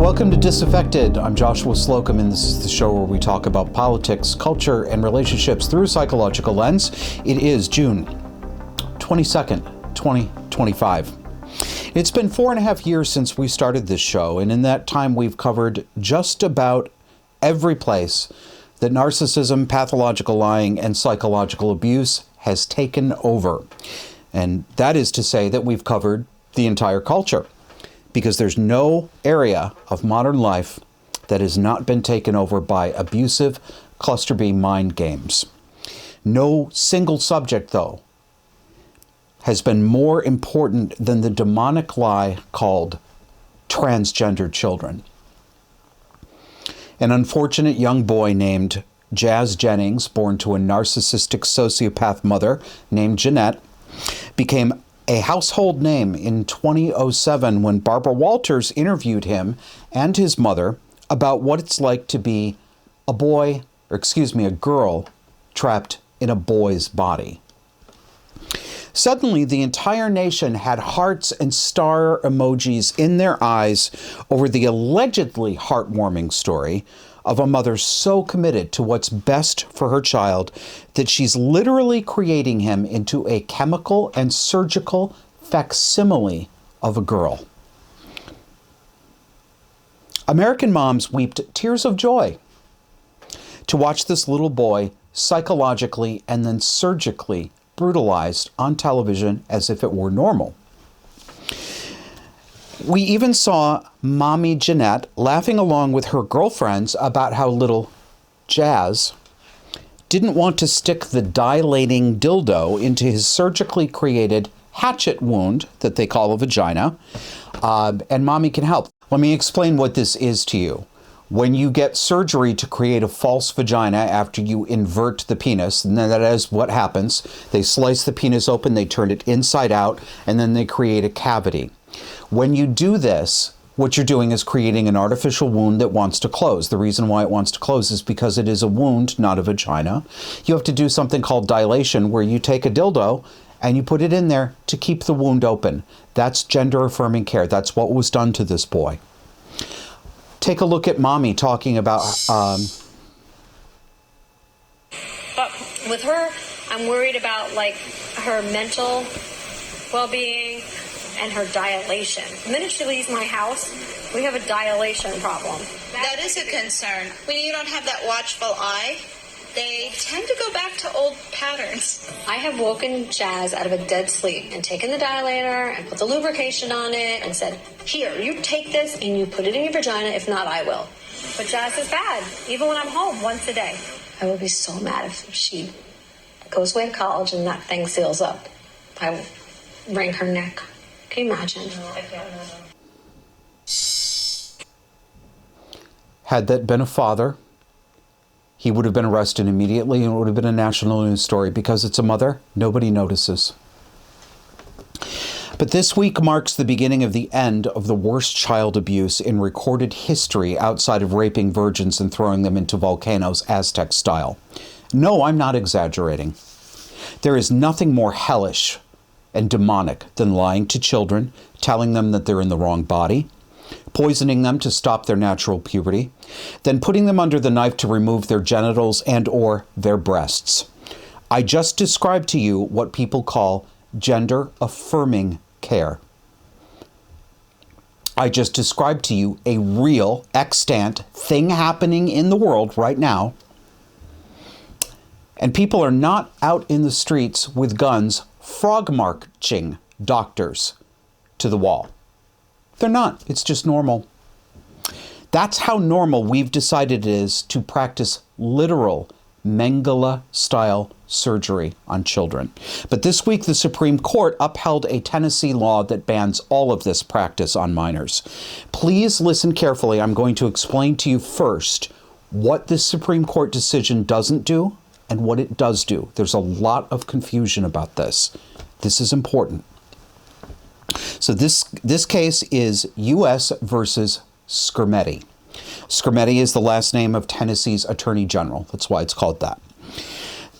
Welcome to Disaffected. I'm Joshua Slocum, and this is the show where we talk about politics, culture, and relationships through a psychological lens. It is June 22nd, 2025. It's been 4.5 years since we started this show, and in that time we've covered just about every place that narcissism, pathological lying, and psychological abuse has taken over. And that is to say that we've covered the entire culture, because there's no area of modern life that has not been taken over by abusive cluster B mind games. No single subject, though, has been more important than the demonic lie called transgender children. An unfortunate young boy named Jazz Jennings, born to a narcissistic sociopath mother named Jeanette, became a household name in 2007 when Barbara Walters interviewed him and his mother about what it's like to be a girl trapped in a boy's body. Suddenly, the entire nation had hearts and star emojis in their eyes over the allegedly heartwarming story of a mother so committed to what's best for her child that she's literally creating him into a chemical and surgical facsimile of a girl. American moms wept tears of joy to watch this little boy psychologically and then surgically brutalized on television as if it were normal. We even saw Mommy Jeanette laughing along with her girlfriends about how little Jazz didn't want to stick the dilating dildo into his surgically created hatchet wound that they call a vagina, and Mommy can help. Let me explain what this is to you. When you get surgery to create a false vagina after you invert the penis, and then that is what happens. They slice the penis open, they turn it inside out, and then they create a cavity. When you do this, what you're doing is creating an artificial wound that wants to close. The reason why it wants to close is because it is a wound, not a vagina. You have to do something called dilation, where you take a dildo and you put it in there to keep the wound open. That's gender-affirming care. That's what was done to this boy. Take a look at Mommy talking about... But with her, I'm worried about, her mental well-being and her dilation. The minute she leaves my house, we have a dilation problem. That is a concern. When you don't have that watchful eye, they tend to go back to old patterns. I have woken Jazz out of a dead sleep and taken the dilator and put the lubrication on it and said, here, you take this and you put it in your vagina. If not, I will. But Jazz is bad, even when I'm home once a day. I would be so mad if she goes away to college and that thing seals up. I will wring her neck. Can you imagine? No, I can't. Had that been a father, he would have been arrested immediately and it would have been a national news story. Because it's a mother, nobody notices. But this week marks the beginning of the end of the worst child abuse in recorded history outside of raping virgins and throwing them into volcanoes Aztec style. No, I'm not exaggerating. There is nothing more hellish and demonic than lying to children, telling them that they're in the wrong body, poisoning them to stop their natural puberty, then putting them under the knife to remove their genitals and or their breasts. I just described to you what people call gender-affirming care. I just described to you a real, extant thing happening in the world right now. And people are not out in the streets with guns frog marching doctors to the wall. They're not. It's just normal. That's how normal we've decided it is to practice literal Mengele-style surgery on children. But this week, the Supreme Court upheld a Tennessee law that bans all of this practice on minors. Please listen carefully. I'm going to explain to you first what this Supreme Court decision doesn't do and what it does do. There's a lot of confusion about this. This is important. So this case is U.S. versus Skrmetti. Skrmetti is the last name of Tennessee's Attorney General. That's why it's called that.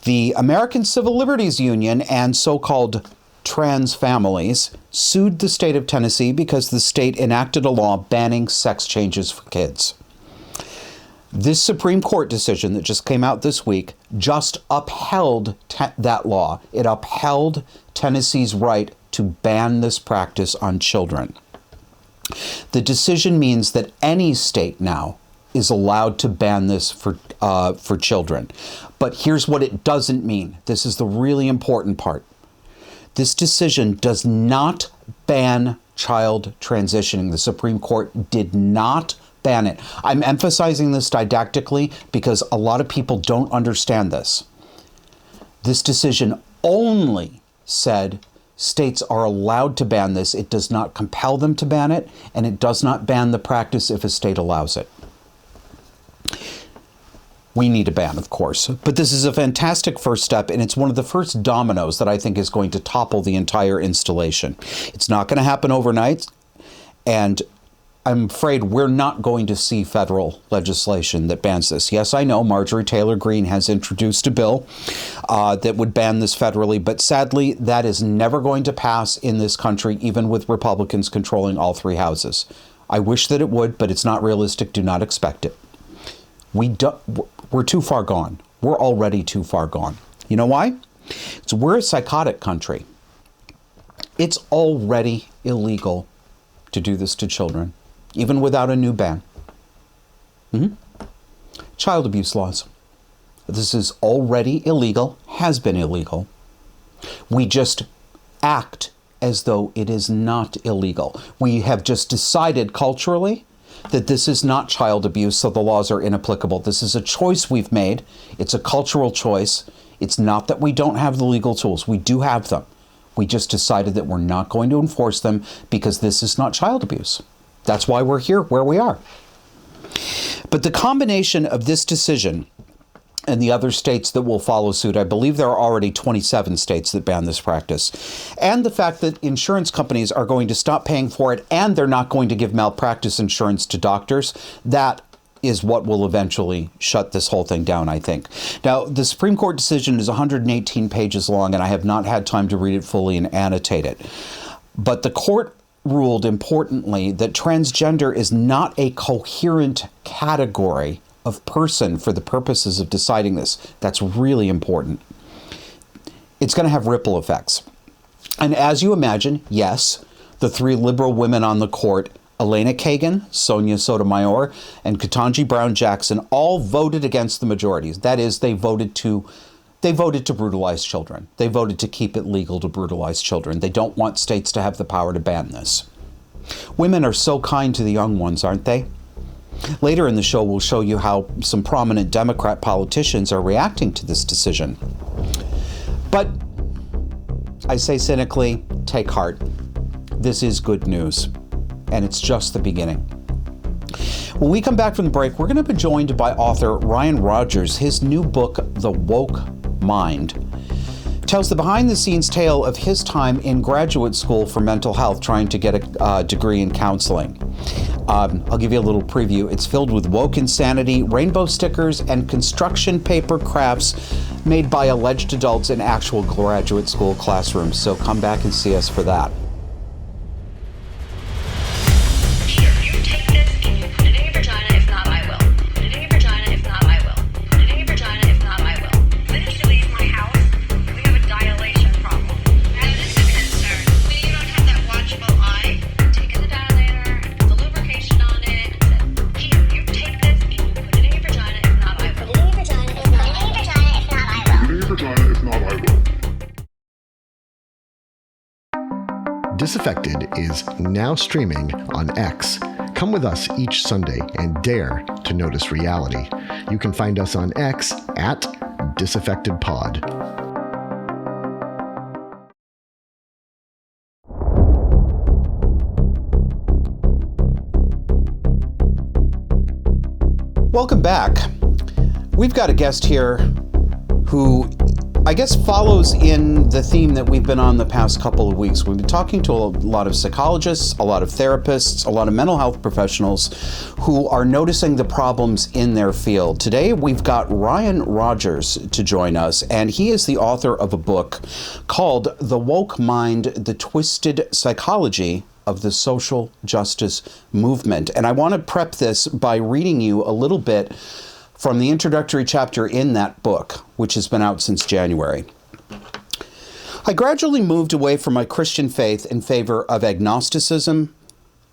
The American Civil Liberties Union and so-called trans families sued the state of Tennessee because the state enacted a law banning sex changes for kids. This Supreme Court decision that just came out this week just upheld that law. It upheld Tennessee's right to ban this practice on children. The decision means that any state now is allowed to ban this for children. But here's what it doesn't mean. This is the really important part. This decision does not ban child transitioning. The Supreme Court did not ban it. I'm emphasizing this didactically because a lot of people don't understand this. This decision only said states are allowed to ban this. It does not compel them to ban it, and it does not ban the practice if a state allows it. We need a ban, of course, but this is a fantastic first step, and it's one of the first dominoes that I think is going to topple the entire installation. It's not going to happen overnight, and I'm afraid we're not going to see federal legislation that bans this. Yes, I know Marjorie Taylor Greene has introduced a bill that would ban this federally, but sadly, that is never going to pass in this country, even with Republicans controlling all three houses. I wish that it would, but it's not realistic. Do not expect it. We're too far gone. We're already too far gone. You know why? So we're a psychotic country. It's already illegal to do this to children, even without a new ban. Child abuse laws. This is already illegal, has been illegal. We just act as though it is not illegal. We have just decided culturally that this is not child abuse, so the laws are inapplicable. This is a choice we've made. It's a cultural choice. It's not that we don't have the legal tools. We do have them. We just decided that we're not going to enforce them because this is not child abuse. That's why we're here where we are. But the combination of this decision and the other states that will follow suit, I believe there are already 27 states that ban this practice, and the fact that insurance companies are going to stop paying for it and they're not going to give malpractice insurance to doctors, that is what will eventually shut this whole thing down, I think. Now, the Supreme Court decision is 118 pages long, and I have not had time to read it fully and annotate it. But the court ruled importantly that transgender is not a coherent category of person for the purposes of deciding this. That's really important. It's going to have ripple effects. And as you imagine, yes, the three liberal women on the court, Elena Kagan, Sonia Sotomayor, and Ketanji Brown Jackson, all voted against the majorities. That is, they voted to brutalize children. They voted to keep it legal to brutalize children. They don't want states to have the power to ban this. Women are so kind to the young ones, aren't they? Later in the show, we'll show you how some prominent Democrat politicians are reacting to this decision. But I say cynically, take heart. This is good news, and it's just the beginning. When we come back from the break, we're going to be joined by author Ryan Rogers. His new book, The Woke Mind, tells the behind-the-scenes tale of his time in graduate school for mental health, trying to get a degree in counseling. I'll give you a little preview. It's filled with woke insanity, rainbow stickers, and construction paper crafts made by alleged adults in actual graduate school classrooms. So come back and see us for that. Disaffected is now streaming on X. Come with us each Sunday and dare to notice reality. You can find us on X at Disaffected Pod. Welcome back. We've got a guest here who I guess follows in the theme that we've been on the past couple of weeks. We've been talking to a lot of psychologists, a lot of therapists, a lot of mental health professionals who are noticing the problems in their field. Today, we've got Ryan Rogers to join us, and he is the author of a book called The Woke Mind, The Twisted Psychology of the Social Justice Movement. And I want to prep this by reading you a little bit from the introductory chapter in that book, which has been out since January. I gradually moved away from my Christian faith in favor of agnosticism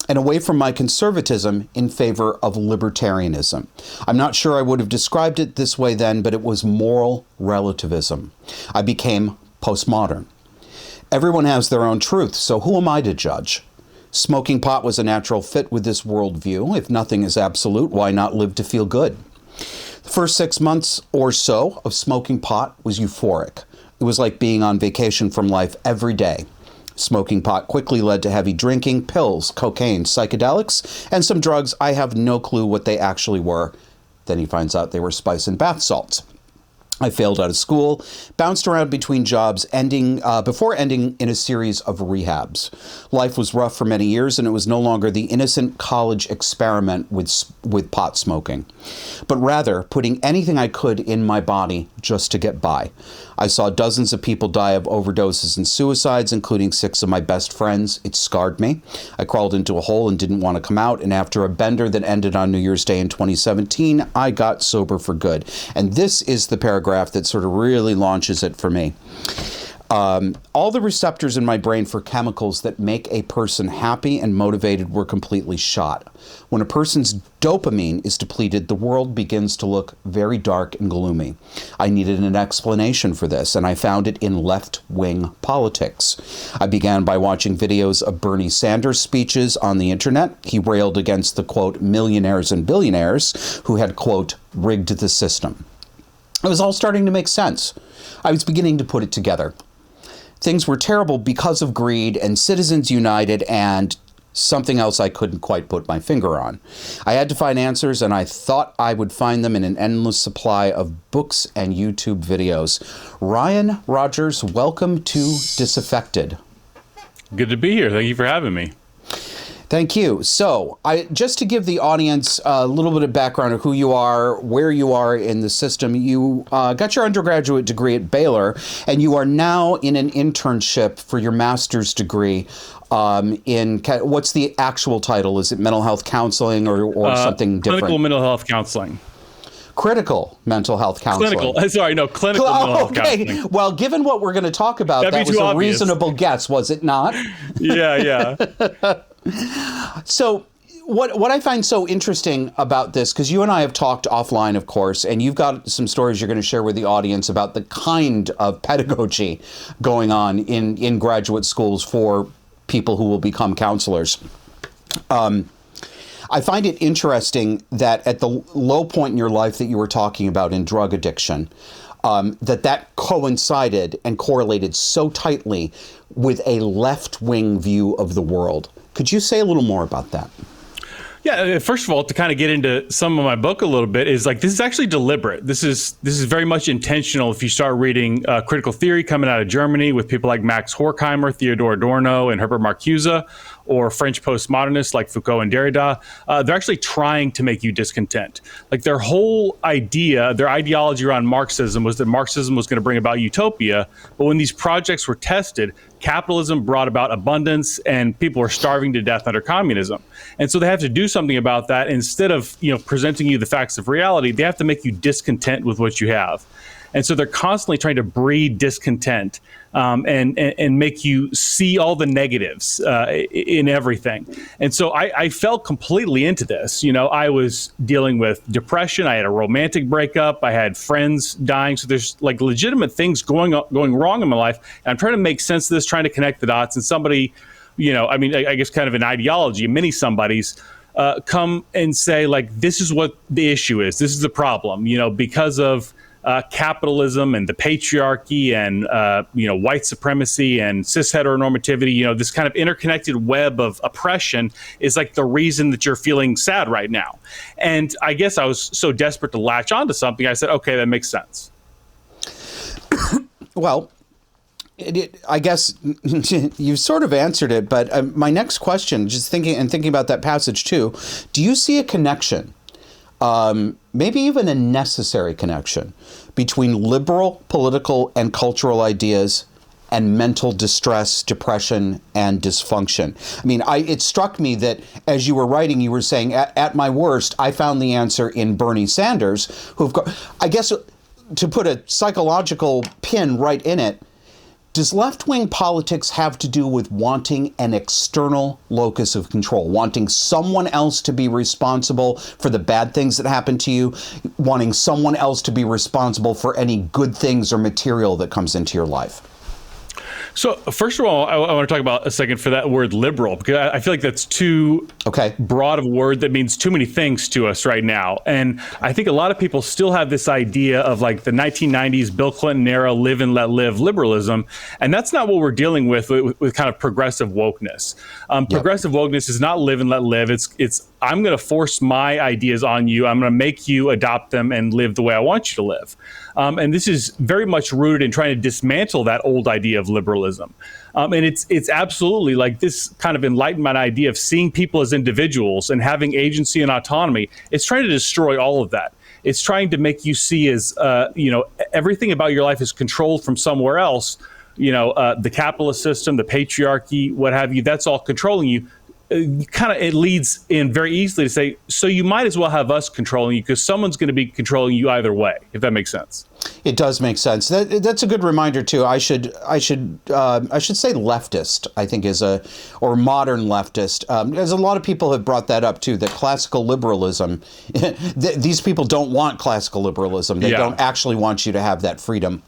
and away from my conservatism in favor of libertarianism. I'm not sure I would have described it this way then, but it was moral relativism. I became postmodern. Everyone has their own truth, so who am I to judge? Smoking pot was a natural fit with this worldview. If nothing is absolute, why not live to feel good? The first 6 months or so of smoking pot was euphoric. It was like being on vacation from life every day. Smoking pot quickly led to heavy drinking, pills, cocaine, psychedelics, and some drugs I have no clue what they actually were. Then he finds out they were spice and bath salts. I failed out of school, bounced around between jobs, before ending in a series of rehabs. Life was rough for many years, and it was no longer the innocent college experiment with pot smoking, but rather putting anything I could in my body just to get by. I saw dozens of people die of overdoses and suicides, including 6 of my best friends. It scarred me. I crawled into a hole and didn't want to come out, and after a bender that ended on New Year's Day in 2017, I got sober for good. And this is the paragraph that sort of really launches it for me. All the receptors in my brain for chemicals that make a person happy and motivated were completely shot. When a person's dopamine is depleted, the world begins to look very dark and gloomy. I needed an explanation for this, and I found it in left-wing politics. I began by watching videos of Bernie Sanders' speeches on the internet. He railed against the, quote, millionaires and billionaires who had, quote, rigged the system. It was all starting to make sense. I was beginning to put it together. Things were terrible because of greed and Citizens United and something else I couldn't quite put my finger on. I had to find answers, and I thought I would find them in an endless supply of books and YouTube videos. Ryan Rogers, welcome to Disaffected. Good to be here. Thank you for having me. Thank you. So, just to give the audience a little bit of background of who you are, where you are in the system, you got your undergraduate degree at Baylor, and you are now in an internship for your master's degree in, what's the actual title? Is it mental health counseling or something different? Clinical mental health counseling. Critical mental health counseling. Clinical mental health counseling. Well, given what we're going to talk about, that was a reasonable guess, was it not? Yeah. So what I find so interesting about this, because you and I have talked offline, of course, and you've got some stories you're going to share with the audience about the kind of pedagogy going on in graduate schools for people who will become counselors. I find it interesting that at the low point in your life that you were talking about in drug addiction, that coincided and correlated so tightly with a left-wing view of the world. Could you say a little more about that? Yeah, first of all, to kind of get into some of my book a little bit, is like, this is actually deliberate. This is very much intentional. If you start reading critical theory coming out of Germany with people like Max Horkheimer, Theodor Adorno, and Herbert Marcuse, or French postmodernists like Foucault and Derrida, they're actually trying to make you discontent. Like, their whole idea, their ideology around Marxism was that Marxism was going to bring about utopia. But when these projects were tested, capitalism brought about abundance and people were starving to death under communism. And so they have to do something about that. Instead of, presenting you the facts of reality, they have to make you discontent with what you have. And so they're constantly trying to breed discontent and make you see all the negatives in everything. And so I fell completely into this. I was dealing with depression. I had a romantic breakup. I had friends dying. So there's like legitimate things going wrong in my life. And I'm trying to make sense of this, trying to connect the dots. And somebody, I guess kind of an ideology, many somebodies, come and say, like, this is what the issue is. This is the problem, because of capitalism and the patriarchy and, white supremacy and cis heteronormativity, this kind of interconnected web of oppression is like the reason that you're feeling sad right now. And I guess I was so desperate to latch onto something, I said, okay, that makes sense. Well, I guess you've sort of answered it, but my next question, just thinking about that passage too, do you see a connection, maybe even a necessary connection, between liberal political and cultural ideas and mental distress, depression, and dysfunction? I mean, it struck me that as you were writing, you were saying, at my worst, I found the answer in Bernie Sanders, I guess, to put a psychological pin right in it, does left-wing politics have to do with wanting an external locus of control, wanting someone else to be responsible for the bad things that happen to you, wanting someone else to be responsible for any good things or material that comes into your life? So first of all, I want to talk about a second for that word liberal, because I feel like that's too broad of a word that means too many things to us right now. And I think a lot of people still have this idea of like the 1990s Bill Clinton era live and let live liberalism. And that's not what we're dealing with kind of progressive wokeness. Progressive wokeness is not live and let live. It's I'm going to force my ideas on you. I'm going to make you adopt them and live the way I want you to live. And this is very much rooted in trying to dismantle that old idea of liberalism. And it's absolutely like this kind of enlightenment idea of seeing people as individuals and having agency and autonomy. It's trying to destroy all of that. It's trying to make you see as, everything about your life is controlled from somewhere else. The capitalist system, the patriarchy, what have you, that's all controlling you. It leads in very easily to say, so you might as well have us controlling you because someone's going to be controlling you either way, if that makes sense. It does make sense. That's a good reminder too. I should say leftist, I think or modern leftist, as a lot of people have brought that up too, that classical liberalism, these people don't want classical liberalism. They don't actually want you to have that freedom.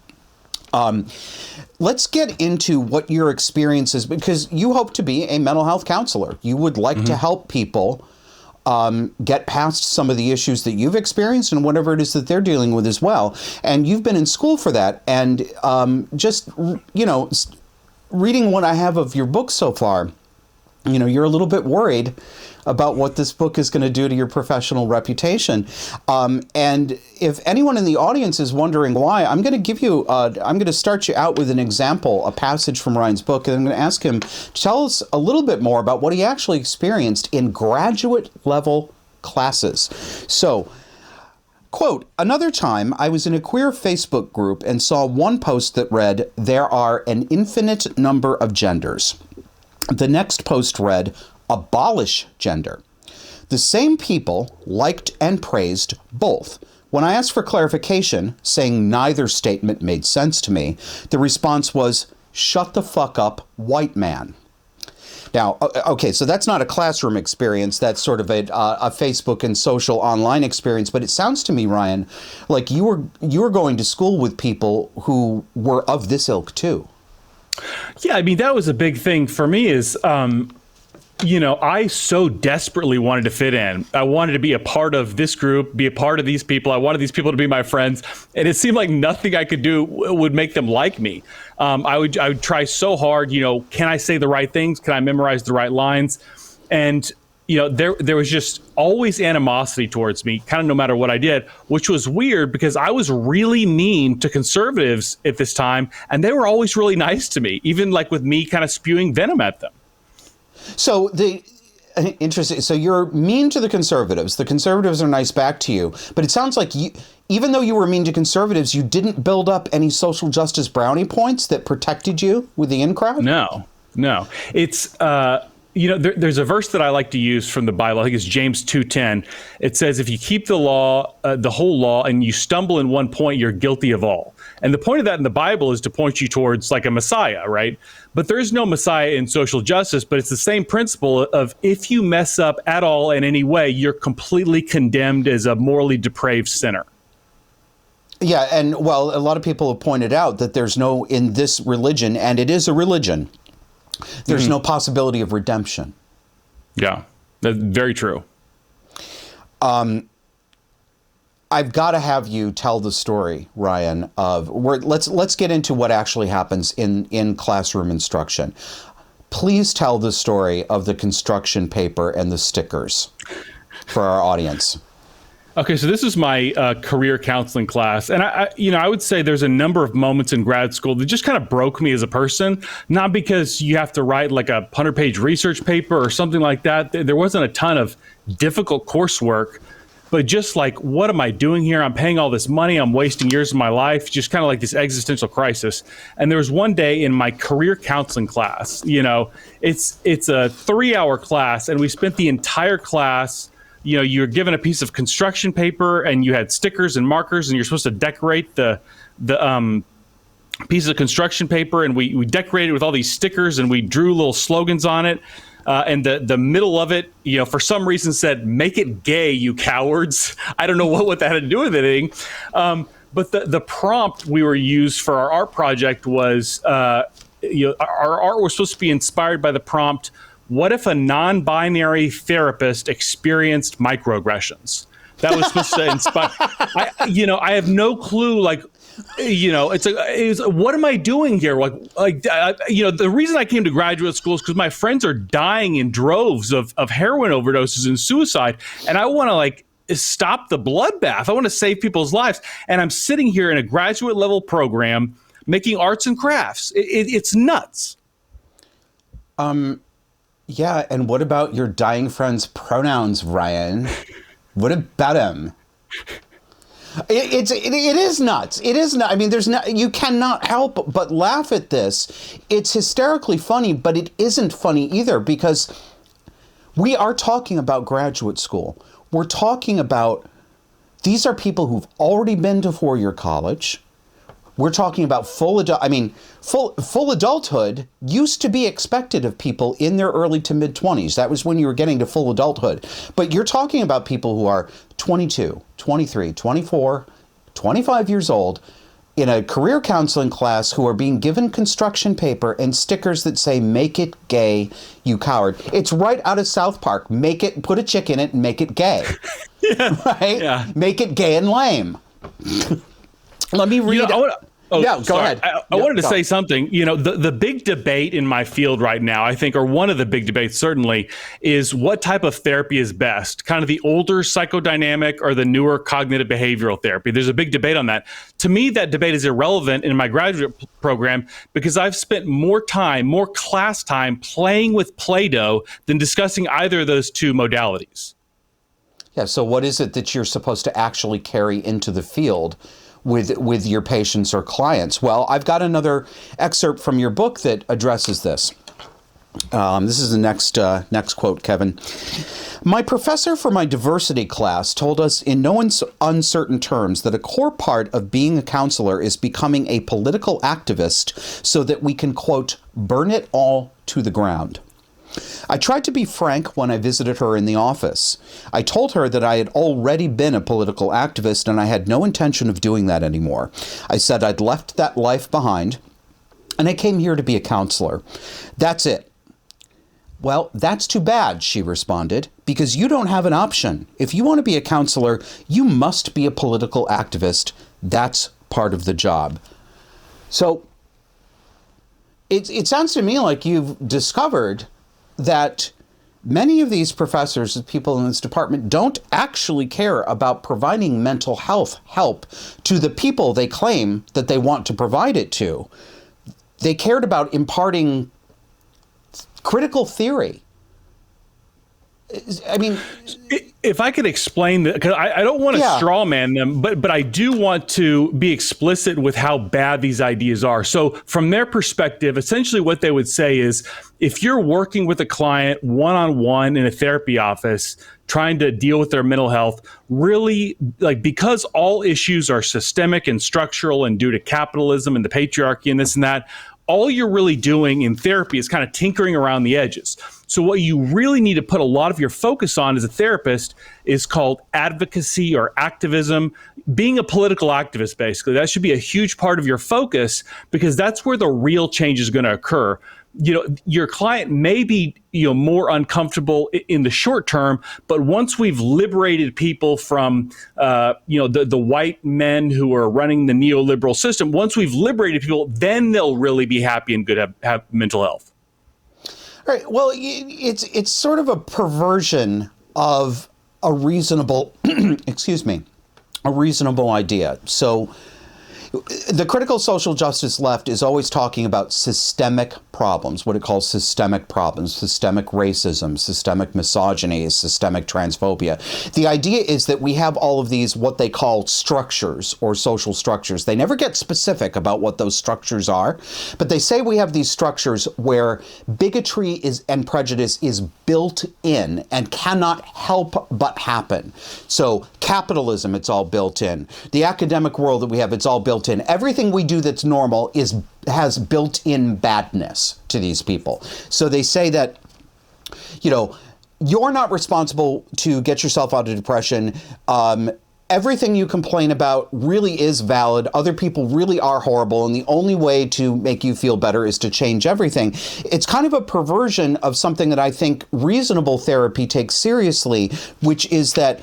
Let's get into what your experience is, because you hope to be a mental health counselor. You would like to help people get past some of the issues that you've experienced and whatever it is that they're dealing with as well. And you've been in school for that. And reading what I have of your book so far, you're a little bit worried about what this book is going to do to your professional reputation. And if anyone in the audience is wondering why, I'm going to start you out with an example, a passage from Ryan's book, and I'm going to ask him to tell us a little bit more about what he actually experienced in graduate level classes. So, quote, "Another time I was in a queer Facebook group and saw one post that read, 'There are an infinite number of genders.' The next post read, 'Abolish gender.' The same people liked and praised both. When I asked for clarification, saying neither statement made sense to me, the response was, 'Shut the fuck up, white man.'" Now, okay, so that's not a classroom experience. That's sort of a Facebook and social online experience. But it sounds to me, Ryan, like you were going to school with people who were of this ilk too. Yeah, I mean, that was a big thing for me is, I so desperately wanted to fit in. I wanted to be a part of this group, be a part of these people. I wanted these people to be my friends. And it seemed like nothing I could do would make them like me. I would try so hard, can I say the right things? Can I memorize the right lines? And, there was just always animosity towards me, kind of no matter what I did, which was weird because I was really mean to conservatives at this time. And they were always really nice to me, even like with me kind of spewing venom at them. So interesting. So you're mean to the conservatives. The conservatives are nice back to you. But it sounds like even though you were mean to conservatives, you didn't build up any social justice brownie points that protected you with the in-crowd? No. It's, there's a verse that I like to use from the Bible. I think it's James 2:10. It says, if you keep the law, the whole law, and you stumble in one point, you're guilty of all. And the point of that in the Bible is to point you towards like a Messiah, right? But there is no Messiah in social justice, but it's the same principle of if you mess up at all in any way, you're completely condemned as a morally depraved sinner. Yeah, and well, a lot of people have pointed out that there's in this religion, and it is a religion, there's no possibility of redemption. Yeah, that's very true. I've got to have you tell the story, Ryan, let's get into what actually happens in classroom instruction. Please tell the story of the construction paper and the stickers for our audience. Okay, so this is my career counseling class, and I would say there's a number of moments in grad school that just kind of broke me as a person. Not because you have to write like a 100-page research paper or something like that. There wasn't a ton of difficult coursework, but just like, what am I doing here? I'm paying all this money. I'm wasting years of my life. Just kind of like this existential crisis. And there was one day in my career counseling class. It's a 3-hour class, and we spent the entire class. You're given a piece of construction paper and you had stickers and markers, and you're supposed to decorate the piece of construction paper. And we decorated with all these stickers, and we drew little slogans on it. And the middle of it, for some reason said, "Make it gay, you cowards." I don't know what that had to do with anything. But the prompt we were used for our art project was, our art was supposed to be inspired by the prompt, "What if a non-binary therapist experienced microaggressions?" That was supposed to inspire. I have no clue. What am I doing here? The reason I came to graduate school is because my friends are dying in droves of heroin overdoses and suicide, and I want to stop the bloodbath. I want to save people's lives, and I'm sitting here in a graduate level program making arts and crafts. It's nuts. Yeah, and what about your dying friend's pronouns, Ryan? What about him? It is nuts. It is not. I mean, you cannot help but laugh at this. It's hysterically funny, but it isn't funny either, because we are talking about graduate school. We're talking about, these are people who've already been to four-year college. We're talking about full adulthood used to be expected of people in their early to mid 20s. That was when you were getting to full adulthood. But you're talking about people who are 22, 23, 24, 25 years old in a career counseling class who are being given construction paper and stickers that say, "Make it gay, you coward." It's right out of South Park. Put a chick in it and make it gay. Yeah. Right? Yeah. Make it gay and lame. Let me read. Go ahead. I wanted to say something. The big debate in my field right now, I think, or one of the big debates certainly, is what type of therapy is best, kind of the older psychodynamic or the newer cognitive behavioral therapy. There's a big debate on that. To me, that debate is irrelevant in my graduate program because I've spent more class time playing with Play-Doh than discussing either of those two modalities. Yeah, so what is it that you're supposed to actually carry into the field with your patients or clients? Well, I've got another excerpt from your book that addresses this. This is the next quote, Kevin. "My professor for my diversity class told us in no uncertain terms that a core part of being a counselor is becoming a political activist so that we can, quote, burn it all to the ground. I tried to be frank when I visited her in the office. I told her that I had already been a political activist and I had no intention of doing that anymore. I said I'd left that life behind and I came here to be a counselor. That's it. Well, that's too bad, she responded, because you don't have an option. If you want to be a counselor, you must be a political activist. That's part of the job." So it sounds to me like you've discovered that many of these professors and people in this department don't actually care about providing mental health help to the people they claim that they want to provide it to. They cared about imparting critical theory. I mean, if I could explain that, because I don't want to straw man them, but I do want to be explicit with how bad these ideas are. So from their perspective, essentially what they would say is, if you're working with a client one-on-one in a therapy office, trying to deal with their mental health, really, because all issues are systemic and structural and due to capitalism and the patriarchy and this and that, all you're really doing in therapy is kind of tinkering around the edges. So what you really need to put a lot of your focus on as a therapist is called advocacy or activism, being a political activist, basically. That should be a huge part of your focus because that's where the real change is going to occur. Your client may be, more uncomfortable in the short term, but once we've liberated people from, the white men who are running the neoliberal system, once we've liberated people, then they'll really be happy and good, have mental health. All right. Well, it's sort of a perversion of a reasonable excuse me, a reasonable idea. So the critical social justice left is always talking about systemic problems, what it calls systemic problems, systemic racism, systemic misogyny, systemic transphobia. The idea is that we have all of these, what they call structures or social structures. They never get specific about what those structures are, but they say we have these structures where bigotry and prejudice is built in and cannot help but happen. So capitalism, it's all built in. The academic world that we have, it's all built in. Everything we do that's normal has built-in badness to these people. So they say that, you're not responsible to get yourself out of depression. Everything you complain about really is valid. Other people really are horrible, and the only way to make you feel better is to change everything. It's kind of a perversion of something that I think reasonable therapy takes seriously, which is that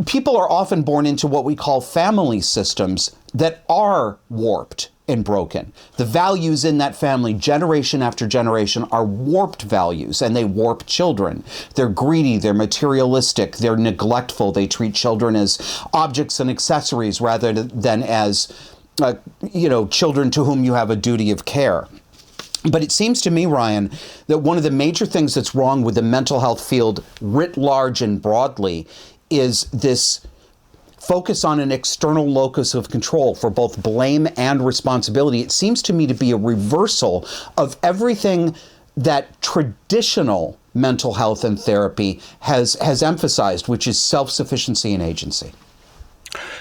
people are often born into what we call family systems that are warped and broken. The values in that family, generation after generation, are warped values, and they warp children. They're greedy, they're materialistic, they're neglectful. They treat children as objects and accessories rather than as, children to whom you have a duty of care. But it seems to me, Ryan, that one of the major things that's wrong with the mental health field writ large and broadly is this focus on an external locus of control for both blame and responsibility. It seems to me to be a reversal of everything that traditional mental health and therapy has emphasized, which is self-sufficiency and agency.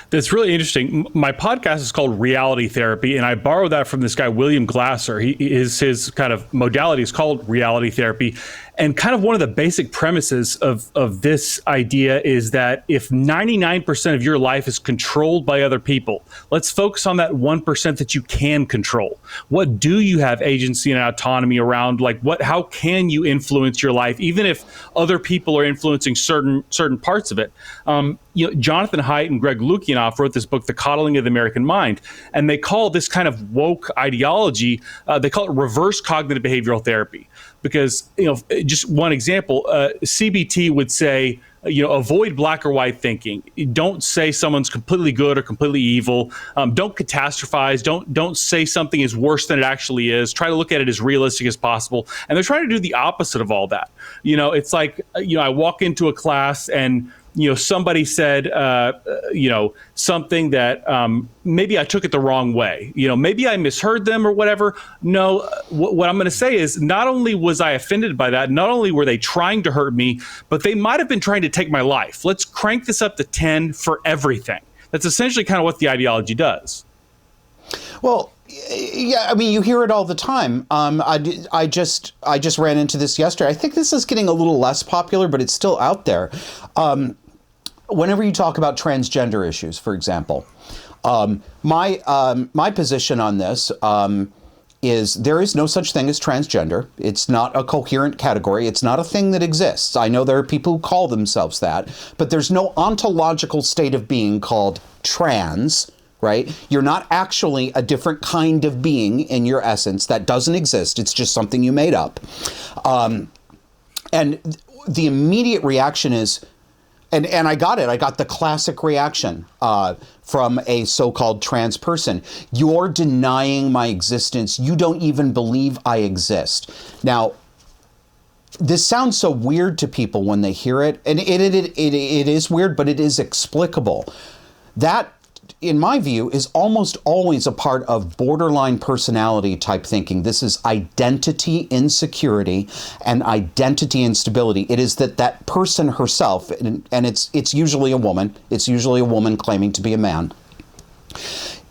That's really interesting. My podcast is called Reality Therapy, and I borrowed that from this guy, William Glasser. His kind of modality is called reality therapy. And kind of one of the basic premises of this idea is that if 99% of your life is controlled by other people, let's focus on that 1% that you can control. What do you have agency and autonomy around? How can you influence your life, even if other people are influencing certain parts of it? Jonathan Haidt and Greg Lukianoff wrote this book, The Coddling of the American Mind, and they call this kind of woke ideology, they call it reverse cognitive behavioral therapy. Because, just one example, CBT would say, avoid black or white thinking. Don't say someone's completely good or completely evil. Don't catastrophize. Don't say something is worse than it actually is. Try to look at it as realistic as possible. And they're trying to do the opposite of all that. It's like, I walk into a class and somebody said, something that maybe I took it the wrong way. Maybe I misheard them or whatever. No, what I'm going to say is not only was I offended by that, not only were they trying to hurt me, but they might have been trying to take my life. Let's crank this up to 10 for everything. That's essentially kind of what the ideology does. Well, yeah, I mean, you hear it all the time. I just ran into this yesterday. I think this is getting a little less popular, but it's still out there. Whenever you talk about transgender issues, for example, my position on this is there is no such thing as transgender. It's not a coherent category. It's not a thing that exists. I know there are people who call themselves that, but there's no ontological state of being called trans. Right? You're not actually a different kind of being in your essence. That doesn't exist. It's just something you made up. And the immediate reaction is, and I got it. I got the classic reaction from a so-called trans person. You're denying my existence. You don't even believe I exist. Now, this sounds so weird to people when they hear it. And it is weird, but it is explicable. That, in my view, is almost always a part of borderline personality type thinking. This is identity insecurity and identity instability. It is that person herself, and it's usually a woman. It's usually a woman claiming to be a man.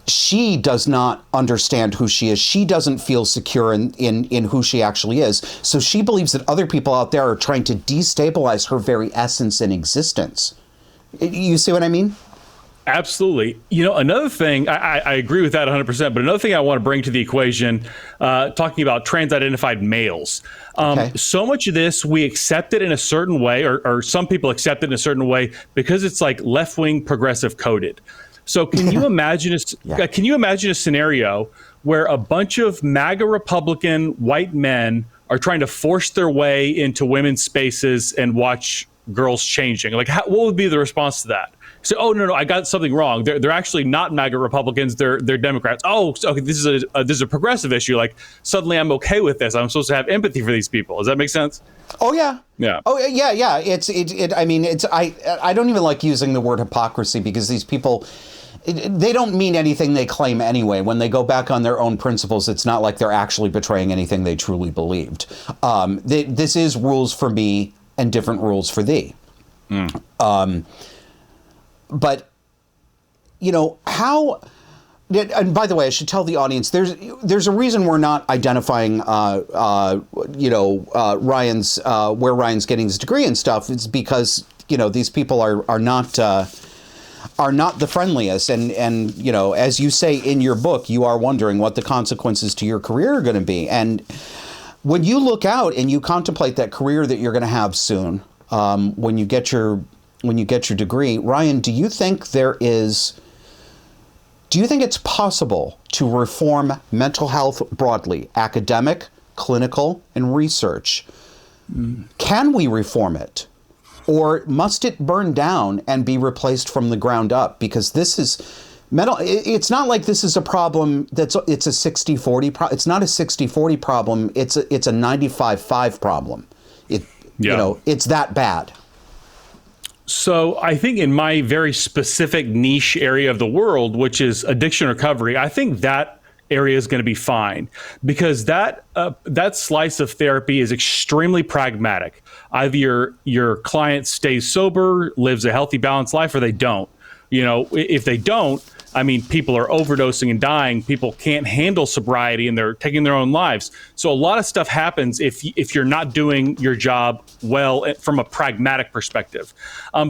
She does not understand who she is. She doesn't feel secure in who she actually is. So she believes that other people out there are trying to destabilize her very essence and existence. You see what I mean? Absolutely. Another thing, I agree with that 100%, but another thing I want to bring to the equation, talking about trans-identified males. Okay. So much of this, we accept it in a certain way, or some people accept it in a certain way because it's like left-wing progressive coded. So can you imagine a scenario where a bunch of MAGA Republican white men are trying to force their way into women's spaces and watch girls changing? Like, what would be the response to that? So, oh no, I got something wrong. They're actually not MAGA Republicans. They're Democrats. Oh, okay, this is a progressive issue. Like, suddenly I'm okay with this. I'm supposed to have empathy for these people. Does that make sense? Oh yeah. Yeah. Oh yeah. I mean, I don't even like using the word hypocrisy, because these people, they don't mean anything they claim anyway. When they go back on their own principles, it's not like they're actually betraying anything they truly believed. This is rules for me and different rules for thee. But, how, and by the way, I should tell the audience, there's a reason we're not identifying, Ryan's, where Ryan's getting his degree and stuff. It's because, these people are not the friendliest. And, as you say in your book, you are wondering what the consequences to your career are going to be. And when you look out and you contemplate that career that you're going to have soon, when you get your degree, Ryan, do you think it's possible to reform mental health broadly, academic, clinical, and research? Can we reform it? Or must it burn down and be replaced from the ground up? Because this is it's not like this is a problem it's a 60-40 it's not a 60-40 problem, it's a 95-5 problem. It's that bad. So I think in my very specific niche area of the world, which is addiction recovery, I think that area is going to be fine, because that slice of therapy is extremely pragmatic. Either your client stays sober, lives a healthy, balanced life, or they don't. If they don't, I mean, people are overdosing and dying. People can't handle sobriety and they're taking their own lives. So a lot of stuff happens if you're not doing your job well from a pragmatic perspective.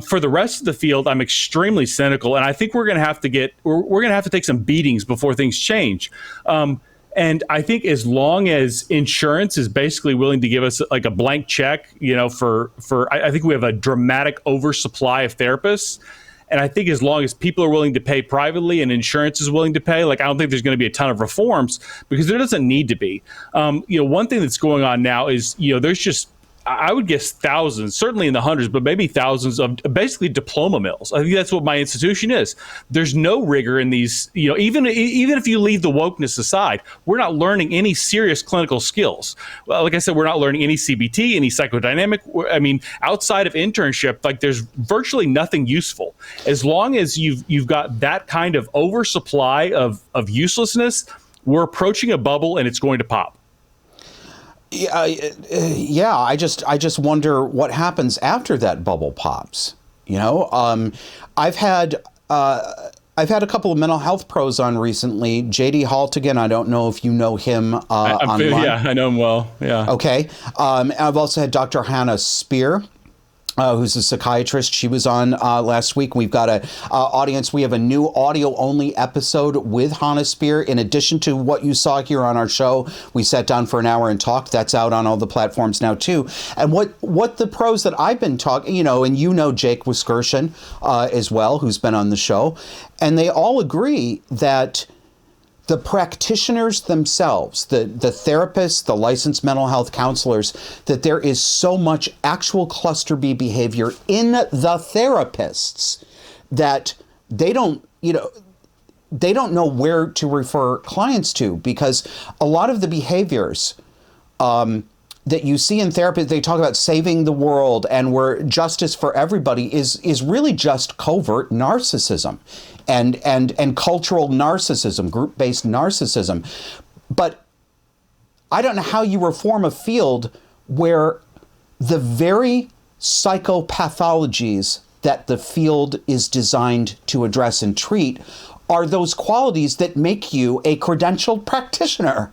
For the rest of the field, I'm extremely cynical, and I think we're going to have to take some beatings before things change. And I think as long as insurance is basically willing to give us like a blank check, I think we have a dramatic oversupply of therapists. And I think as long as people are willing to pay privately and insurance is willing to pay, I don't think there's going to be a ton of reforms, because there doesn't need to be. One thing that's going on now is, there's just, I would guess thousands, certainly in the hundreds, but maybe thousands of basically diploma mills. I think that's what my institution is. There's no rigor in these, even if you leave the wokeness aside, we're not learning any serious clinical skills. Well, like I said, we're not learning any CBT, any psychodynamic. I mean, outside of internship, there's virtually nothing useful. As long as you've got that kind of oversupply of uselessness, we're approaching a bubble and it's going to pop. Yeah, I just wonder what happens after that bubble pops. I've had a couple of mental health pros on recently. JD Haltigan, I don't know if you know him online. Yeah, I know him well. Yeah. Okay. I've also had Dr. Hannah Spear, who's a psychiatrist. She was on last week. We've got a audience. We have a new audio-only episode with Hannah Spear. In addition to what you saw here on our show, we sat down for an hour and talked. That's out on all the platforms now, too. And what the pros that I've been talking, and Jake Wiskershin as well, who's been on the show, and they all agree that the practitioners themselves, the therapists, the licensed mental health counselors, that there is so much actual cluster B behavior in the therapists that they don't know where to refer clients to, because a lot of the behaviors that you see in therapy, they talk about saving the world and where justice for everybody is really just covert narcissism and cultural narcissism, group-based narcissism. But I don't know how you reform a field where the very psychopathologies that the field is designed to address and treat are those qualities that make you a credentialed practitioner.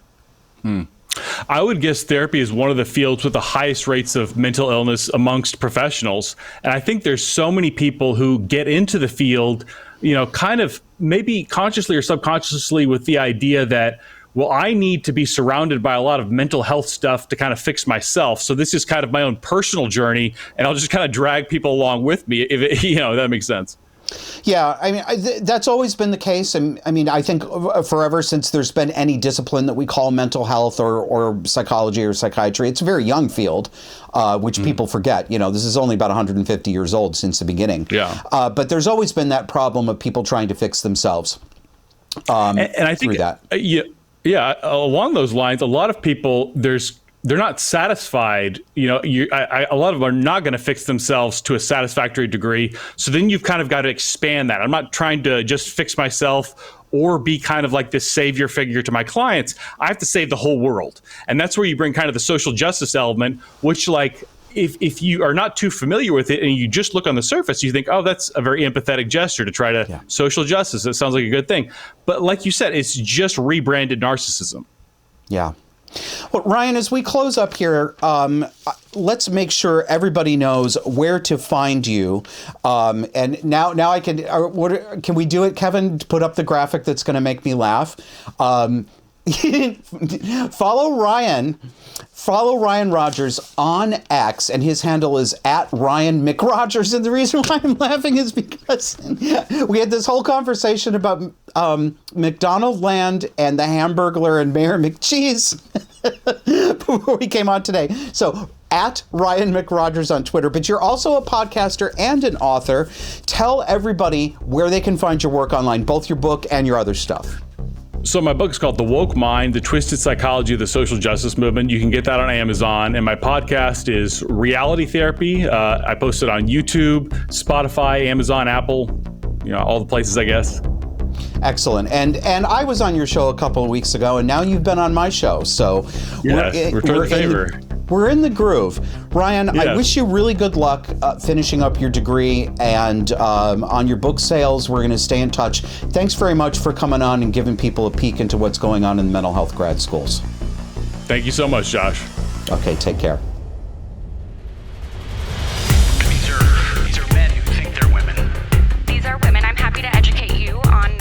I would guess therapy is one of the fields with the highest rates of mental illness amongst professionals. And I think there's so many people who get into the field, kind of maybe consciously or subconsciously with the idea that, well, I need to be surrounded by a lot of mental health stuff to kind of fix myself. So this is kind of my own personal journey, and I'll just kind of drag people along with me, if that makes sense. Yeah, I mean, that's always been the case. And I mean, I think forever since there's been any discipline that we call mental health or psychology or psychiatry, it's a very young field, which people forget. You know, this is only about 150 years old since the beginning. Yeah. But there's always been that problem of people trying to fix themselves. And I think through that. Yeah, along those lines, a lot of people, they're not satisfied. You know, a lot of them are not going to fix themselves to a satisfactory degree. So then you've kind of got to expand that. I'm not trying to just fix myself or be kind of like this savior figure to my clients. I have to save the whole world. And that's where you bring kind of the social justice element, which, like, if you are not too familiar with it and you just look on the surface, you think, oh, that's a very empathetic gesture to try to social justice. That sounds like a good thing. But like you said, it's just rebranded narcissism. Yeah. Well, Ryan, as we close up here, let's make sure everybody knows where to find you. And now I can. Can we do it, Kevin? Put up the graphic that's going to make me laugh. Follow Ryan Rogers on X, and his handle is @RyanMcRogers. And the reason why I'm laughing is because we had this whole conversation about McDonald Land and the Hamburglar and Mayor McCheese before we came on today. So @RyanMcRogers on Twitter, but you're also a podcaster and an author. Tell everybody where they can find your work online, both your book and your other stuff. So my book is called The Woke Mind, The Twisted Psychology of the Social Justice Movement. You can get that on Amazon. And my podcast is Reality Therapy. I post it on YouTube, Spotify, Amazon, Apple, all the places, I guess. Excellent. And I was on your show a couple of weeks ago, and now you've been on my show. So return the favor. We're in the groove. Ryan, Yes. I wish you really good luck finishing up your degree and on your book sales. We're going to stay in touch. Thanks very much for coming on and giving people a peek into what's going on in the mental health grad schools. Thank you so much, Josh. Okay, take care. These are men who think they're women. These are women. I'm happy to educate you on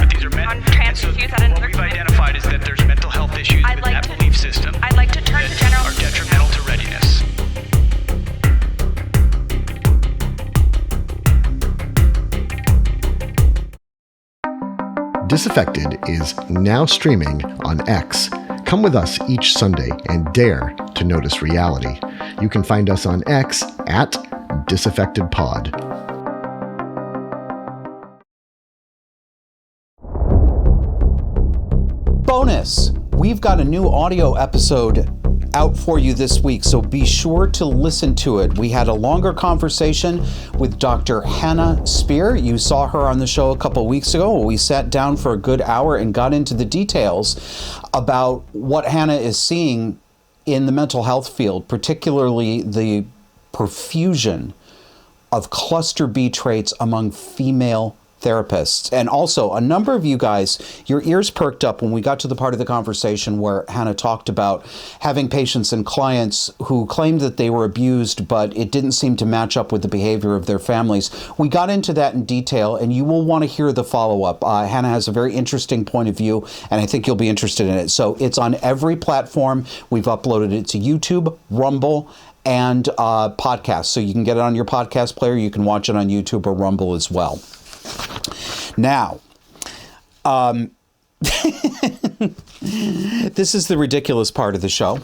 These are men. on trans So issues at another what we've time. identified is that there's mental health issues I'd with like that to- belief system I'd like to turn that to general are detrimental to readiness. Disaffected is now streaming on X. Come with us each Sunday and dare to notice reality. You can find us on X @Disaffected Pod. Bonus! We've got a new audio episode out for you this week, so be sure to listen to it. We had a longer conversation with Dr. Hannah Spear. You saw her on the show a couple weeks ago. We sat down for a good hour and got into the details about what Hannah is seeing in the mental health field, particularly the profusion of cluster B traits among female therapists. And also, a number of you guys, your ears perked up when we got to the part of the conversation where Hannah talked about having patients and clients who claimed that they were abused, but it didn't seem to match up with the behavior of their families. We got into that in detail, and you will want to hear the follow-up. Hannah has a very interesting point of view, and I think you'll be interested in it. So it's on every platform. We've uploaded it to YouTube, Rumble, and podcasts. So you can get it on your podcast player. You can watch it on YouTube or Rumble as well. Now, this is the ridiculous part of the show.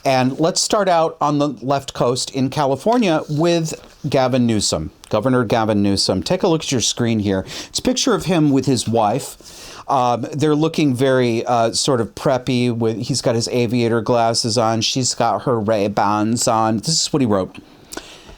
And let's start out on the left coast in California with Gavin Newsom, Governor Gavin Newsom. Take a look at your screen here. It's a picture of him with his wife. They're looking very sort of preppy. He's got his aviator glasses on. She's got her Ray-Bans on. This is what he wrote.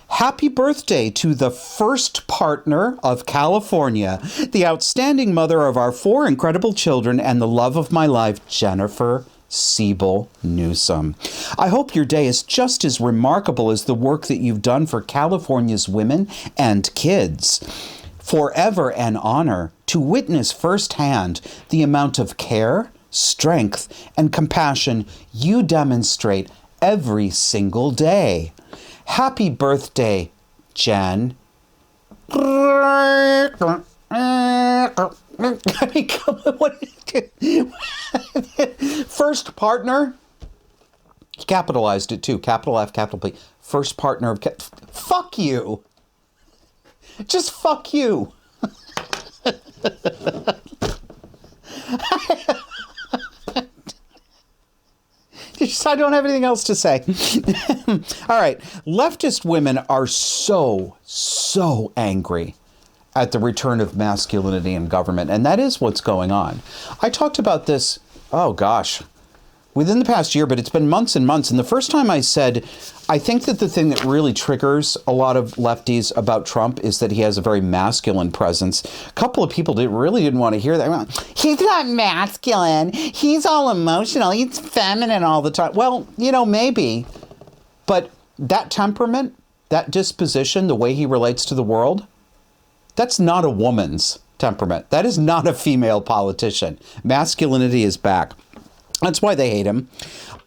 Happy birthday to the first partner of California, the outstanding mother of our 4 incredible children, and the love of my life, Jennifer Siebel Newsom. I hope your day is just as remarkable as the work that you've done for California's women and kids. Forever an honor to witness firsthand the amount of care, strength, and compassion you demonstrate every single day. Happy birthday, Jen. First partner. He capitalized it too. Capital F, capital P. First partner of... Fuck you. Just fuck you. I don't have anything else to say. All right. Leftist women are so angry at the return of masculinity in government. And that is what's going on. I talked about this, within the past year, but it's been months and months. And the first time I said, I think that the thing that really triggers a lot of lefties about Trump is that he has a very masculine presence. A couple of people really didn't want to hear that. He's not masculine. He's all emotional. He's feminine all the time. Well, maybe. But that temperament, that disposition, the way he relates to the world, that's not a woman's temperament. That is not a female politician. Masculinity is back. That's why they hate him.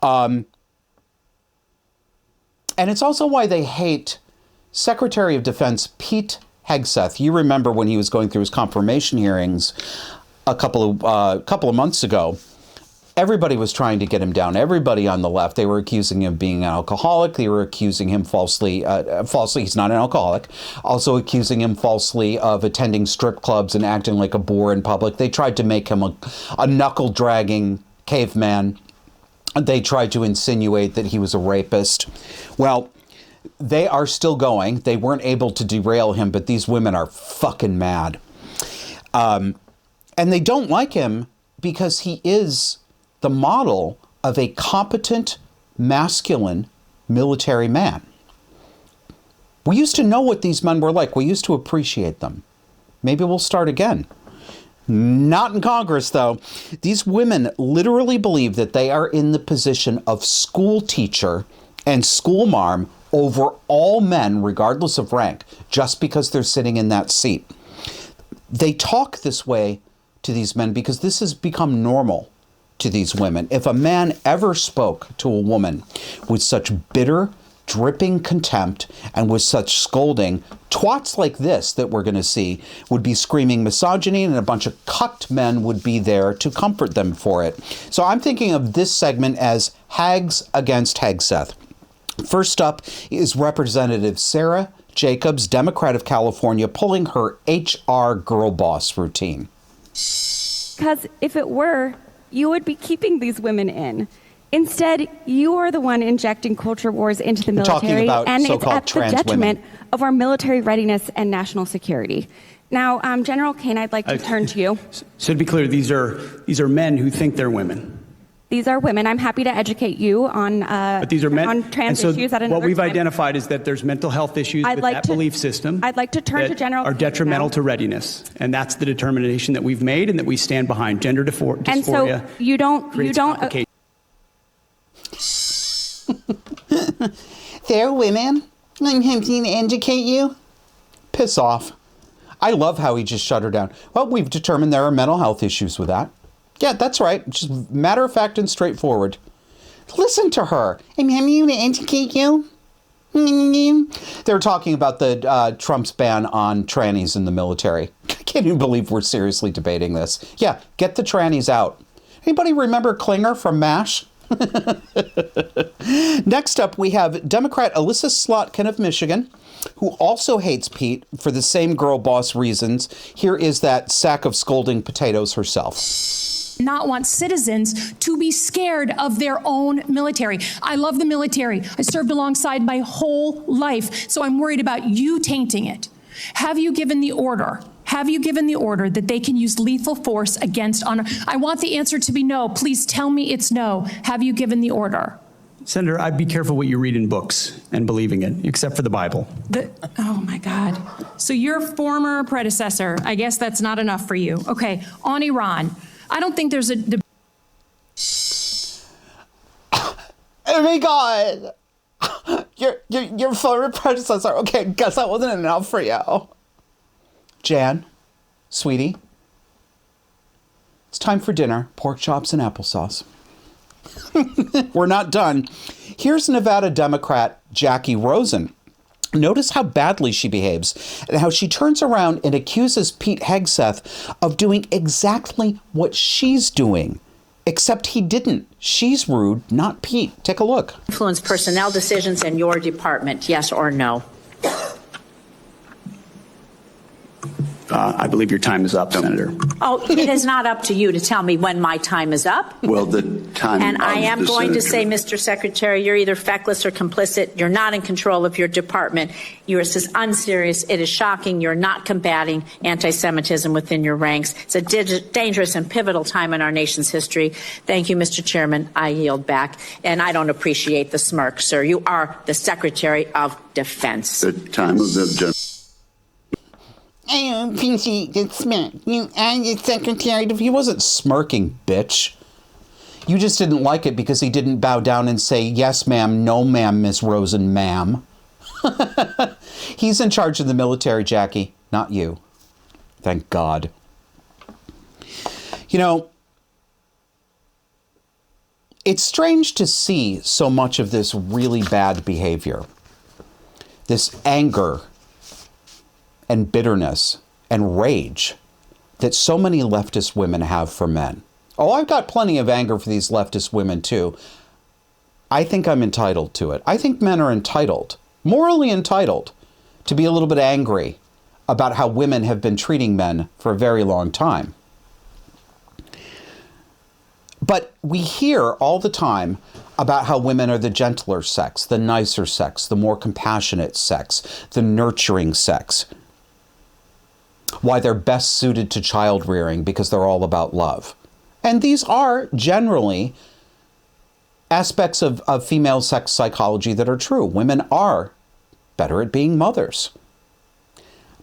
And it's also why they hate Secretary of Defense Pete Hegseth. You remember when he was going through his confirmation hearings a couple of months ago. Everybody was trying to get him down. Everybody on the left. They were accusing him of being an alcoholic. They were accusing him falsely, he's not an alcoholic, also accusing him falsely of attending strip clubs and acting like a bore in public. They tried to make him a knuckle-dragging caveman. They tried to insinuate that he was a rapist. Well, they are still going. They weren't able to derail him, but these women are fucking mad. And they don't like him because he is the model of a competent, masculine military man. We used to know what these men were like. We used to appreciate them. Maybe we'll start again. Not in Congress, though. These women literally believe that they are in the position of school teacher and school marm over all men, regardless of rank, just because they're sitting in that seat. They talk this way to these men because this has become normal to these women. If a man ever spoke to a woman with such bitter, dripping contempt and with such scolding, twats like this that we're going to see would be screaming misogyny, and a bunch of cucked men would be there to comfort them for it. So I'm thinking of this segment as Hags against Hegseth. First up is Representative Sarah Jacobs, Democrat of California, pulling her HR girl boss routine. Because if it were, you would be keeping these women in. Instead, you are the one injecting culture wars into the military, and it's at the detriment of our military readiness and national security. Now, General Kane, I'd like to turn to you. So to be clear, these are men who think they're women. These are women. I'm happy to educate you on but these are men, on trans and so issues at another what we've time. identified is that there's mental health issues with that belief system. I'd like to turn to General are Kane detrimental now. to readiness, and that's the determination that we've made and that we stand behind. Gender dysphoria. And so you don't. They're women. I'm having to educate you. Piss off. I love how he just shut her down. Well, we've determined there are mental health issues with that. Yeah, that's right. Just matter of fact and straightforward. Listen to her. I'm having to educate you. They're talking about the Trump's ban on trannies in the military. I can't even believe we're seriously debating this. Yeah, get the trannies out. Anybody remember Klinger from MASH? Next up, we have Democrat Alyssa Slotkin of Michigan, who also hates Pete for the same girl boss reasons. Here is that sack of scolding potatoes herself. Not want citizens to be scared of their own military. I love the military. I served alongside my whole life, so I'm worried about you tainting it. Have you given the order? Have you given the order that they can use lethal force against honor? I want the answer to be no. Please tell me it's no. Have you given the order? Senator, I'd be careful what you read in books and believing it, except for the Bible. Oh my God. So your former predecessor, I guess that's not enough for you. Okay, on Iran. I don't think there's a... Oh my God. Your former predecessor. Okay, guess that wasn't enough for you. Jan, sweetie, it's time for dinner. Pork chops and applesauce. We're not done. Here's Nevada Democrat Jackie Rosen. Notice how badly she behaves and how she turns around and accuses Pete Hegseth of doing exactly what she's doing, except he didn't. She's rude, not Pete. Take a look. Influence personnel decisions in your department, yes or no? I believe your time is up, Senator. Oh, it is not up to you to tell me when my time is up. Well, the time And I am going to senator. say, Mr. Secretary, you're either feckless or complicit. You're not in control of your department. You're unserious. It is shocking. You're not combating anti-Semitism within your ranks. It's a dangerous and pivotal time in our nation's history. Thank you, Mr. Chairman. I yield back. And I don't appreciate the smirk, sir. You are the Secretary of Defense. The time of the general. I don't appreciate the smirk. You are the Secretary of... He wasn't smirking, bitch. You just didn't like it because he didn't bow down and say, yes, ma'am, no, ma'am, Miss Rosen, ma'am. He's in charge of the military, Jackie, not you. Thank God. You know, it's strange to see so much of this really bad behavior, this anger and bitterness and rage that so many leftist women have for men. Oh, I've got plenty of anger for these leftist women too. I think I'm entitled to it. I think men are entitled, morally entitled, to be a little bit angry about how women have been treating men for a very long time. But we hear all the time about how women are the gentler sex, the nicer sex, the more compassionate sex, the nurturing sex. Why they're best suited to child rearing because they're all about love. And these are generally aspects of female sex psychology that are true. Women are better at being mothers.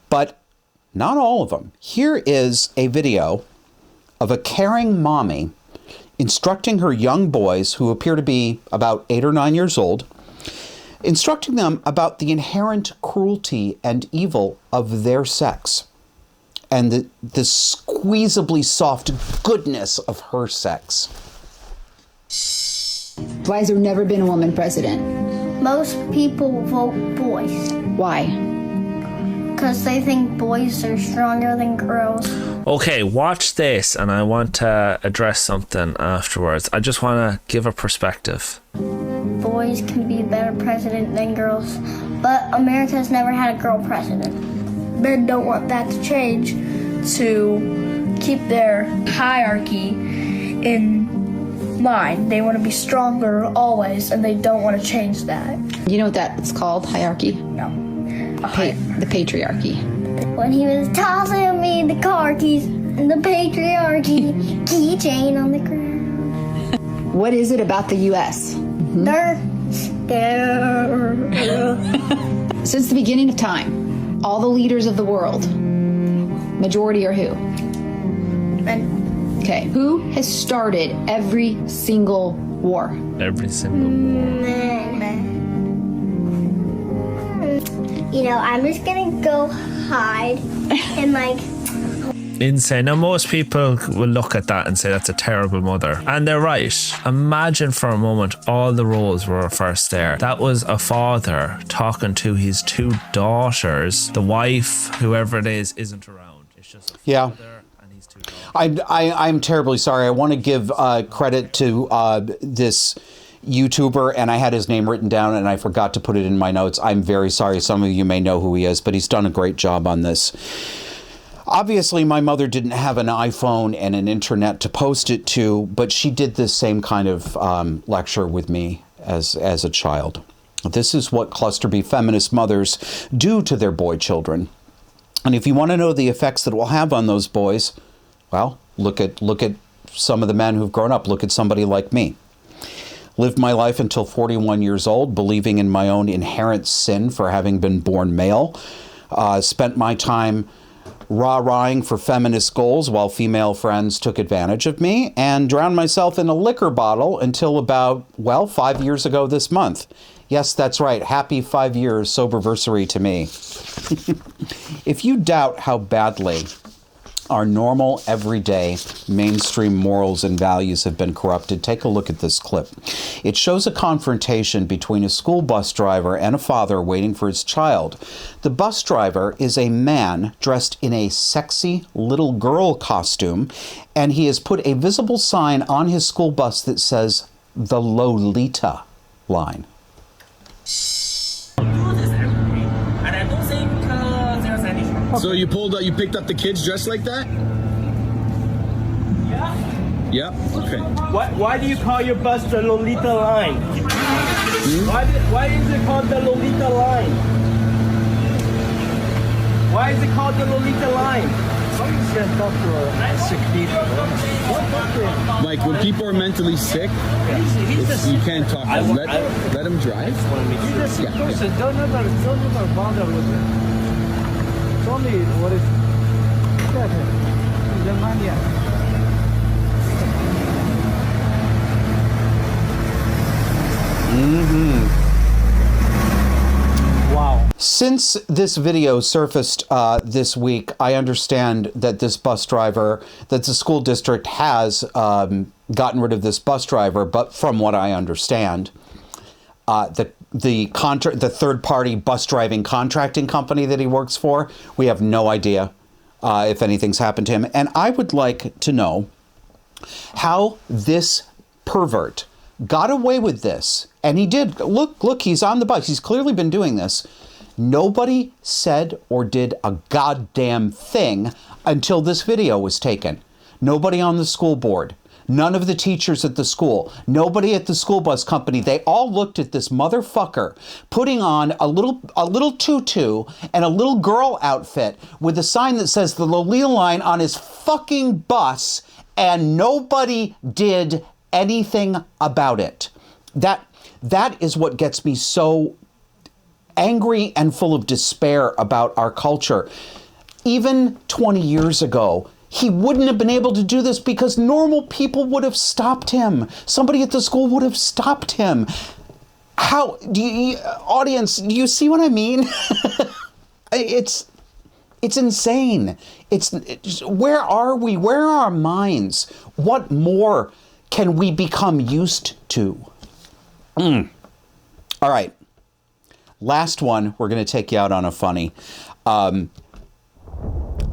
But not all of them. Here is a video of a caring mommy instructing her young boys, who appear to be about 8 or 9 years old, instructing them about the inherent cruelty and evil of their sex and the squeezably soft goodness of her sex. Why has there never been a woman president? Most people vote boys. Why? Because they think boys are stronger than girls. Okay, watch this, and I want to address something afterwards. I just want to give a perspective. Boys can be a better president than girls, but America's never had a girl president. Men don't want that to change, to keep their hierarchy in mind. They want to be stronger always, and they don't want to change that. You know what that's called, hierarchy? No. The patriarchy. When he was tossing me the car keys and the patriarchy keychain on the ground. What is it about the U.S.? They're scared. Since the beginning of time, all the leaders of the world, majority are who? Men. Okay. Who has started every single war? Every single war. Men. You know, I'm just gonna go hide and like... Insane. Now, most people will look at that and say that's a terrible mother. And they're right. Imagine for a moment all the roles were reversed there. That was a father talking to his 2 daughters. The wife, whoever it is, isn't around. It's just a father and his 2 daughters. I'm terribly sorry. I want to give credit to this YouTuber, and I had his name written down and I forgot to put it in my notes. I'm very sorry. Some of you may know who he is, but he's done a great job on this. Obviously, my mother didn't have an iPhone and an internet to post it to, but she did this same kind of lecture with me as a child. This is what cluster B feminist mothers do to their boy children. And if you want to know the effects that it will have on those boys, well, look at some of the men who've grown up. Look at somebody like me. Lived my life until 41 years old, believing in my own inherent sin for having been born male. Spent my time rah-rahing for feminist goals while female friends took advantage of me, and drowned myself in a liquor bottle until about, 5 years ago this month. Yes, that's right. Happy 5 years soberversary to me. If you doubt how badly our normal, everyday, mainstream morals and values have been corrupted, take a look at this clip. It shows a confrontation between a school bus driver and a father waiting for his child. The bus driver is a man dressed in a sexy little girl costume, and he has put a visible sign on his school bus that says, the Lolita Line. And I don't think there's any So you picked up the kids dressed like that? Yeah. Yeah. Okay. Why do you call your bus the Lolita Line? Why is it called the Lolita Line? Why is it called the Lolita Line? Sick people. Like when people are mentally sick, you can't talk. Let them drive. He's a sick person. Don't ever bother with him. Tell me what is. Look at him. He's a maniac. Wow. Since this video surfaced this week, I understand that this bus driver, that the school district has gotten rid of this bus driver. But from what I understand, the third-party bus driving contracting company that he works for, we have no idea if anything's happened to him. And I would like to know how this pervert got away with this. And he did. Look, he's on the bus. He's clearly been doing this. Nobody said or did a goddamn thing until this video was taken. Nobody on the school board. None of the teachers at the school. Nobody at the school bus company. They all looked at this motherfucker putting on a little tutu and a little girl outfit with a sign that says the Lolita Line on his fucking bus, and nobody did anything about it. That is what gets me so angry and full of despair about our culture. Even 20 years ago, he wouldn't have been able to do this because normal people would have stopped him. Somebody at the school would have stopped him. How do you, audience, do you see what I mean? It's insane. It's where are we? Where are our minds? What more can we become used to? All right. Last one. We're going to take you out on a funny.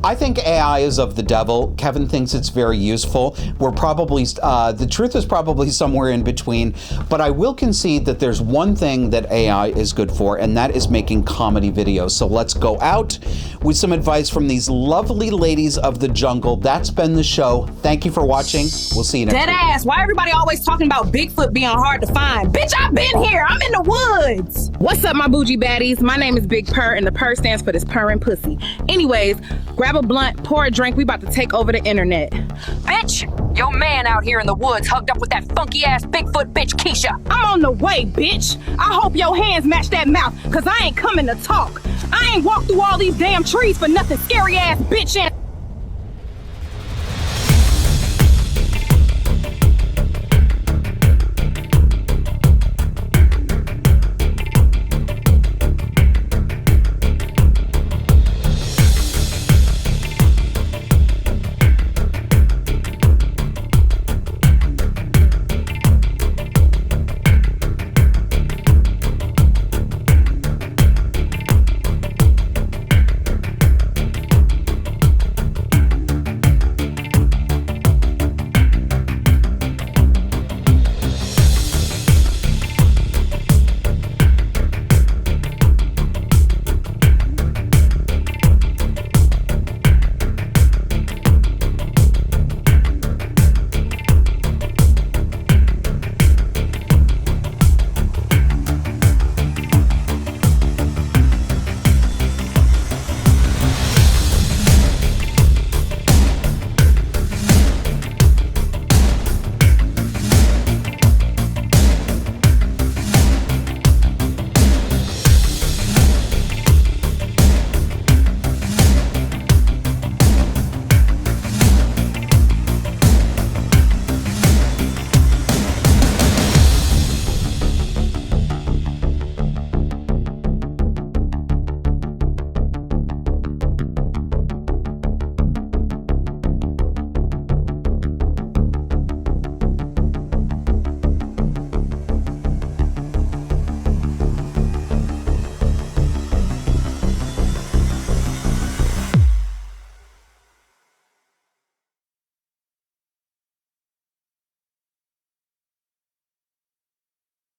I think AI is of the devil. Kevin thinks it's very useful. We're probably, the truth is probably somewhere in between, but I will concede that there's one thing that AI is good for, and that is making comedy videos. So let's go out with some advice from these lovely ladies of the jungle. That's been the show. Thank you for watching. We'll see you next week. Deadass, why everybody always talking about Bigfoot being hard to find? Bitch, I've been here. I'm in the woods. What's up, my bougie baddies? My name is Big Purr, and the Purr stands for this purring pussy. Anyways, grab a blunt, pour a drink, we about to take over the internet. Bitch, your man out here in the woods hugged up with that funky ass Bigfoot bitch Keisha. I'm on the way, bitch. I hope your hands match that mouth, cause I ain't coming to talk. I ain't walked through all these damn trees for nothing, scary ass bitch ass.